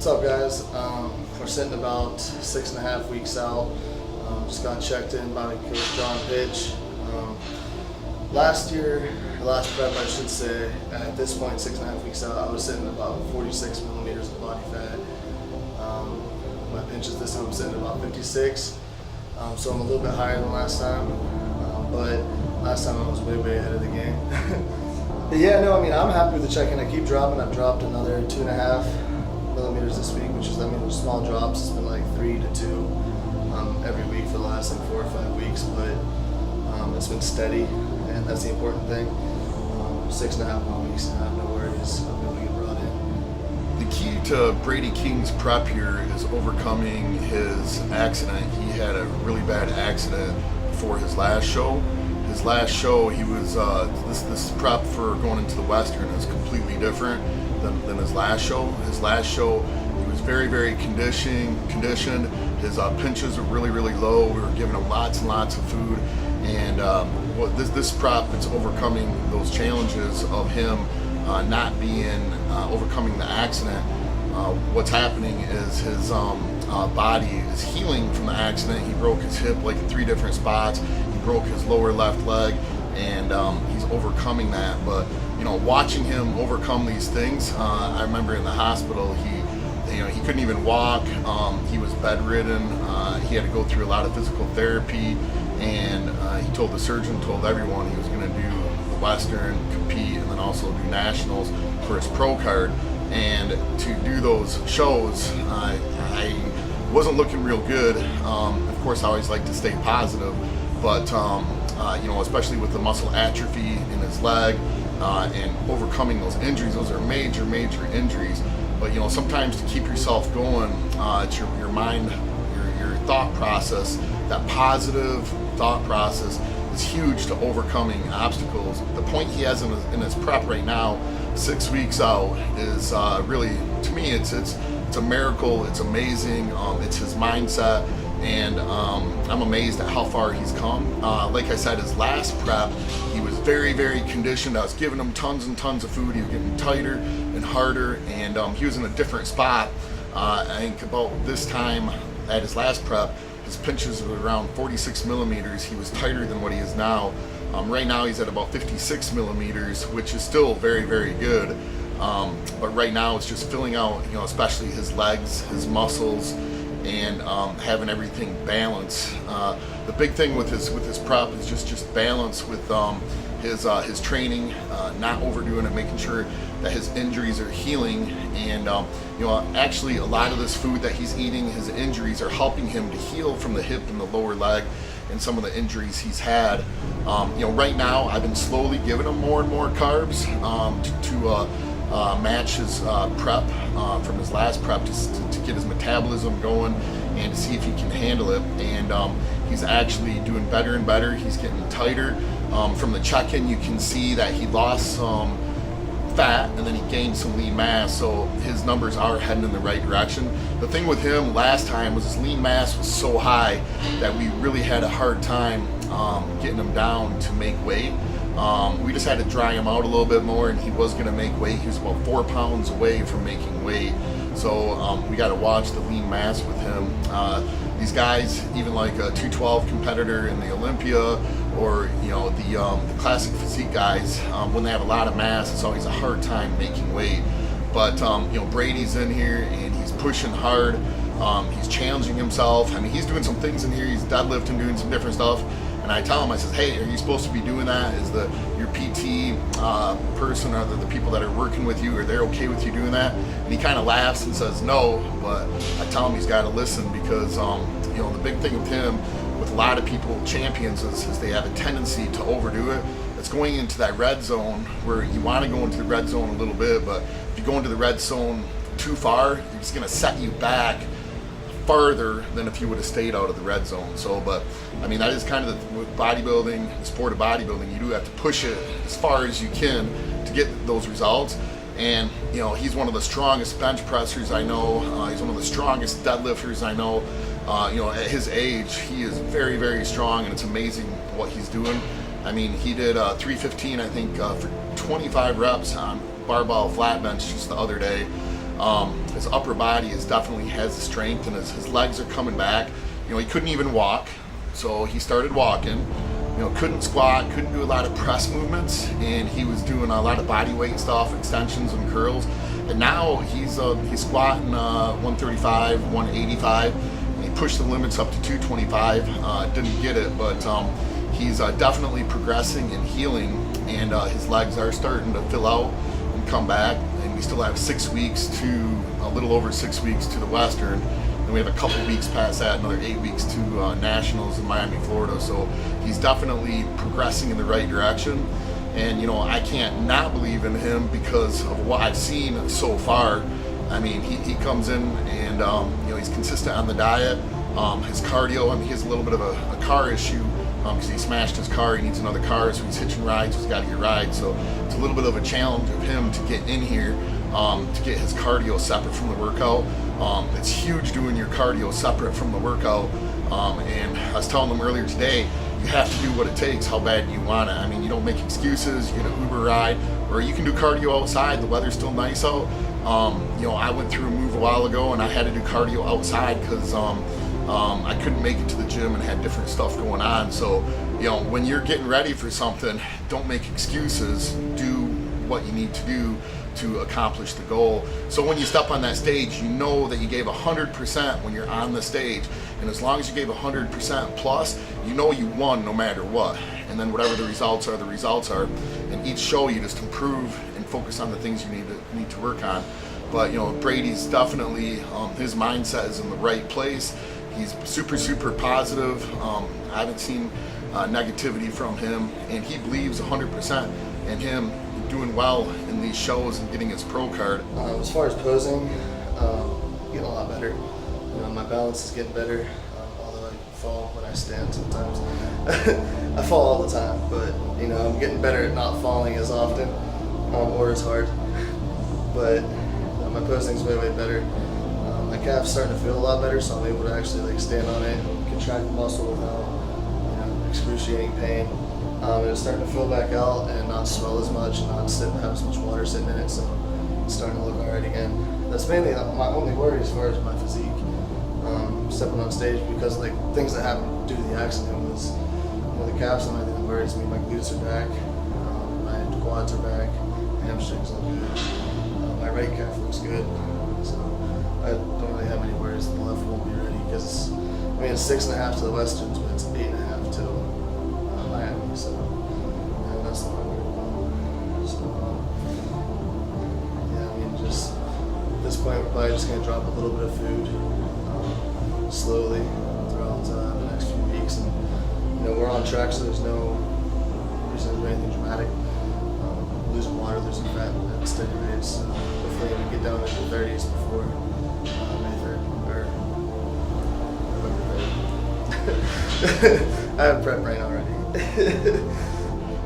up, guys? We're sitting about 6.5 weeks out. Just got checked in by Coach John Pitsch. Last prep, I should say, at this point, 6.5 weeks out, I was sitting at about 46 millimeters of body fat. My pinches this time I'm sitting at about 56. So I'm a little bit higher than last time, but last time I was way ahead of the game. But yeah, no, I mean, I'm happy with the check-in. I keep dropping. I've dropped another 2.5 millimeters this week, which is, I mean, small drops. It's been like 3 to 2 every week for the last like 4 or 5 weeks, but it's been steady, and that's the important thing. 6.5 more weeks, and I have no worries. I'll be able to get brought in. The key to Brady King's prep here is overcoming his accident. He had a really bad accident for his last show. His last show, he was this prep for going into the Western is completely different than his last show. His last show, he was very conditioned. His pinches were really low. We were giving him lots and lots of food, and this prep, it's overcoming those challenges of him not being overcoming the accident. What's happening is his body is healing from the accident. He broke his hip like in 3 different spots. He broke his lower left leg, and he's overcoming that. But you know, watching him overcome these things, I remember in the hospital, he couldn't even walk. He was bedridden. He had to go through a lot of physical therapy, and he told the surgeon, told everyone he was going to do the Western, compete, and then also do nationals for his pro card. And to do those shows, I wasn't looking real good. Of course, I always like to stay positive, but especially with the muscle atrophy in his leg and overcoming those injuries, those are major injuries. But sometimes to keep yourself going, it's your mind, your thought process. That positive thought process is huge to overcoming obstacles. The point he has in his prep right now, 6 weeks out, is really, to me, it's a miracle. It's amazing. It's his mindset, and I'm amazed at how far he's come. Like I said, his last prep, he was very conditioned. I was giving him tons and tons of food. He was getting tighter and harder, and he was in a different spot. I think about this time at his last prep, his pinches were around 46 millimeters. He was tighter than what he is now. Right now he's at about 56 millimeters, which is still very good. But right now it's just filling out, especially his legs, his muscles, and having everything balanced. The big thing with his prep is just balance with his training, not overdoing it, making sure that his injuries are healing, and actually a lot of this food that he's eating, his injuries are helping him to heal from the hip and the lower leg and some of the injuries he's had. Right now I've been slowly giving him more and more carbs to match his prep from his last prep to get his metabolism going and to see if he can handle it. And he's actually doing better and better. He's getting tighter. From the check-in, you can see that he lost some fat and then he gained some lean mass, so his numbers are heading in the right direction. The thing with him last time was his lean mass was so high that we really had a hard time getting him down to make weight. We just had to dry him out a little bit more, and he was going to make weight. He was about 4 pounds away from making weight, so we got to watch the lean mass with him. These guys, even like a 212 competitor in the Olympia, or the classic physique guys, when they have a lot of mass, it's always a hard time making weight. But Brady's in here and he's pushing hard. He's challenging himself. I mean, he's doing some things in here. He's deadlifting, doing some different stuff. And I tell him, I says, hey, are you supposed to be doing that? Is your PT person, or the people that are working with you, are they okay with you doing that? And he kind of laughs and says no, but I tell him he's got to listen, because the big thing with him, with a lot of people, champions, is they have a tendency to overdo it. It's going into that red zone where you want to go into the red zone a little bit, but if you go into the red zone too far, you're just going to set you back farther than if you would have stayed out of the red zone. So, but I mean, that is kind of with bodybuilding, the sport of bodybuilding, you do have to push it as far as you can to get those results. And he's one of the strongest bench pressers I know. He's one of the strongest deadlifters I know. At his age, he is very strong, and it's amazing what he's doing. I mean, he did 315, I think, for 25 reps on barbell flat bench just the other day. His upper body definitely has the strength, and his legs are coming back. He couldn't even walk, so he started walking. Couldn't squat, couldn't do a lot of press movements, and he was doing a lot of body weight stuff, extensions and curls. And now he's squatting 135, 185, and he pushed the limits up to 225. Didn't get it, but he's definitely progressing and healing, and his legs are starting to fill out and come back. And we still have a little over 6 weeks to the Western. And we have a couple weeks past that, another 8 weeks to Nationals in Miami, Florida. So he's definitely progressing in the right direction. And, I can't not believe in him because of what I've seen so far. I mean, he comes in and, he's consistent on the diet. His cardio, he has a little bit of a car issue because he smashed his car. He needs another car, so he's hitching rides, so he's got to get rides. So it's a little bit of a challenge of him to get in here, to get his cardio separate from the workout. It's huge doing your cardio separate from the workout. And I was telling them earlier today, you have to do what it takes, how bad you want it. You don't make excuses. You get an Uber ride, or you can do cardio outside. The weather's still nice out. I went through a move a while ago, and I had to do cardio outside because I couldn't make it to the gym and had different stuff going on. So, when you're getting ready for something, don't make excuses. Do what you need to do to accomplish the goal. So when you step on that stage, you know that you gave 100% when you're on the stage. And as long as you gave 100% plus, you know you won no matter what. And then whatever the results are, the results are. And each show you just improve and focus on the things you need to work on. But Brady's definitely, his mindset is in the right place. He's super, super positive. I haven't seen negativity from him, and he believes 100% in him doing well in these shows and getting his pro card. As far as posing, getting a lot better. My balance is getting better, although I fall when I stand sometimes. I fall all the time, but I'm getting better at not falling as often or as hard. But my posing's way better. My calf's starting to feel a lot better, so I'm able to actually stand on it and contract the muscle without excruciating pain. And it's starting to fill back out and not swell as much, not have as much water sitting in it, so it's starting to look alright again. That's mainly my only worry as far as my physique. Stepping on stage, because things that happened due to the accident was the calf's the only thing that worries me. My glutes are back, my quads are back, hamstrings look good, my right calf looks good, so I don't really have any worries that the left won't be ready, because it's 6.5 to the Westerns, but it's 8.5 to Miami, so that's the one I'm worried about. So just at this point we're probably just going to drop a little bit of food slowly throughout the next few weeks, and we're on track, so there's no reason to do anything dramatic. Losing water, losing fat at steady rates. Hopefully we get down into the 30s before May 3rd or November 3rd. I have prep brain already.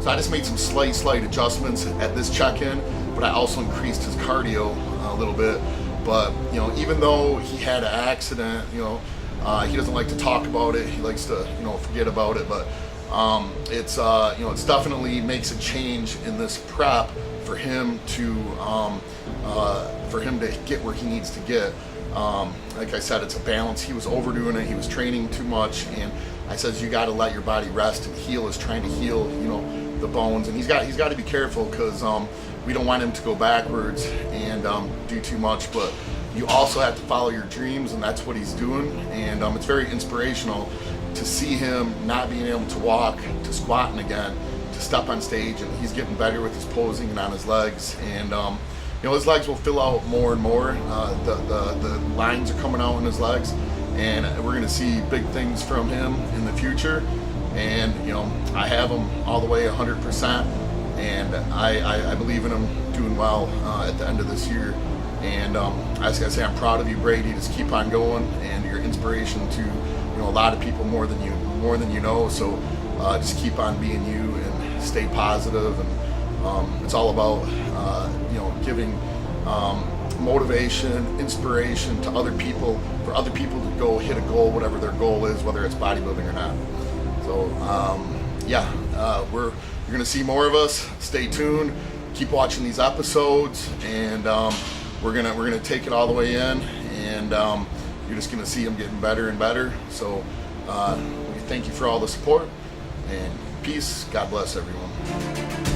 So I just made some slight adjustments at this check-in, but I also increased his cardio a little bit. But even though he had an accident, he doesn't like to talk about it. He likes to forget about it. But it's definitely makes a change in this prep for him to get where he needs to get. Like I said, it's a balance. He was overdoing it. He was training too much, and I says you got to let your body rest and heal. Is trying to heal, the bones, and he's got to be careful because we don't want him to go backwards and do too much. But you also have to follow your dreams, and that's what he's doing. And it's very inspirational to see him not being able to walk, to squatting again, to step on stage, and he's getting better with his posing and on his legs. And his legs will fill out more and more. The lines are coming out in his legs, and we're going to see big things from him in the future. And I have him all the way 100%, and I believe in him doing well at the end of this year. And I just gotta say, I'm proud of you, Brady. Just keep on going, and you're inspiration to a lot of people more than you know. So just keep on being you and stay positive. And it's all about giving motivation, inspiration to other people, for other people to go hit a goal, whatever their goal is, whether it's bodybuilding or not. So you're gonna see more of us. Stay tuned. Keep watching these episodes, and we're gonna take it all the way in, and you're just gonna see him getting better and better. So we thank you for all the support, and peace. God bless everyone.